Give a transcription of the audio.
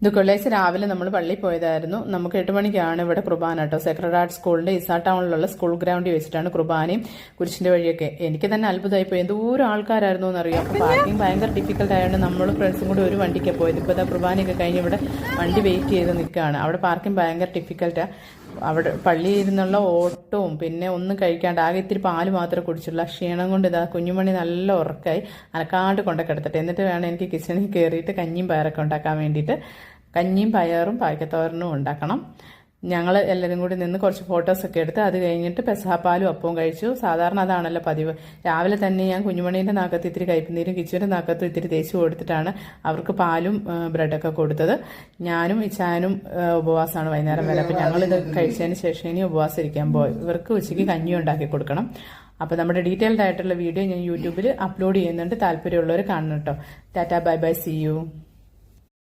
ഇത് കൊള്ളേഴ്ച രാവിലെ നമ്മൾ പള്ളിയിൽ പോയതായിരുന്നു. നമുക്ക് 8 മണിക്കാണ് ഇവിടെ കുർബാന കേട്ടോ. സെക്രട്ടറി ആർട്ട് സ്കൂളിന്റെ ഇസാ ടൗണിലുള്ള സ്കൂൾ ഗ്രൗണ്ടിൽ വെച്ചിട്ടാണ് കുർബാനയും കുരിശിന്റെ വഴിയൊക്കെ. എനിക്ക് തന്നെ അത്ഭുതമായി പോയി, എന്തോരം ആൾക്കാരായിരുന്നു എന്നറിയാം. അപ്പോൾ പാർക്കിംഗ് ഭയങ്കര ഡിഫിക്കൽട്ട് ആയതുകൊണ്ട് നമ്മളും ഫ്രണ്ട്സും കൂടി ഒരു വണ്ടിക്കാണ് പോയത്. ഇപ്പോൾ ഇതാ കുർബാനയൊക്കെ കഴിഞ്ഞ് ഇവിടെ വണ്ടി വെയിറ്റ് ചെയ്ത് നിൽക്കുകയാണ്. അവിടെ പാർക്കിംഗ് ഭയങ്കര ഡിഫിക്കൽട്ടാണ്. അവിടെ പള്ളിയിൽ ഇരുന്നുള്ള ഓട്ടവും പിന്നെ ഒന്നും കഴിക്കാണ്ട് ആകെ ഇത്തിരി പാല് മാത്രമേ കുടിച്ചുള്ളൂ. ക്ഷീണം കൊണ്ട് ഇതാ കുഞ്ഞുമണി നല്ല ഉറക്കായി അനക്കാണ്ട് കൊണ്ടു കിടത്തട്ടെ. എന്നിട്ട് വേണം എനിക്ക് കിച്ചണിൽ കയറിയിട്ട് കഞ്ഞിയും പയറൊക്കെ ഉണ്ടാക്കാൻ വേണ്ടിയിട്ട്. കഞ്ഞിയും പയറും പായ്ക്കത്തോരനും ഉണ്ടാക്കണം. ഞങ്ങൾ എല്ലാവരും കൂടി നിന്ന് കുറച്ച് ഫോട്ടോസൊക്കെ എടുത്ത് അത് കഴിഞ്ഞിട്ട് പെസഹാപ്പാലും അപ്പവും കഴിച്ചു. സാധാരണ അതാണല്ലോ പതിവ്. രാവിലെ തന്നെ ഞാൻ കുഞ്ഞുമണീൻ്റെ നാക്കത്ത് ഇത്തിരി കയ്പുനീരും കിച്ചുവിൻ്റെ നാക്കത്തും ഇത്തിരി തേച്ച് കൊടുത്തിട്ടാണ് അവർക്ക് പാലും ബ്രെഡൊക്കെ കൊടുത്തത്. ഞാനും ഇച്ചാനും ഉപവാസമാണ് വൈകുന്നേരം വരെ. അപ്പം ഞങ്ങളിത് കഴിച്ചതിന് ശേഷം ഇനി ഉപവാസം ഇരിക്കാൻ പോയി. ഇവർക്ക് ഉച്ചയ്ക്ക് കഞ്ഞി ഉണ്ടാക്കി കൊടുക്കണം. അപ്പോൾ നമ്മുടെ ഡീറ്റെയിൽഡ് ആയിട്ടുള്ള വീഡിയോ ഞാൻ യൂട്യൂബിൽ അപ്ലോഡ് ചെയ്യുന്നുണ്ട്. താല്പര്യമുള്ളവർ കാണണം കേട്ടോ. Tata, bye bye, see U.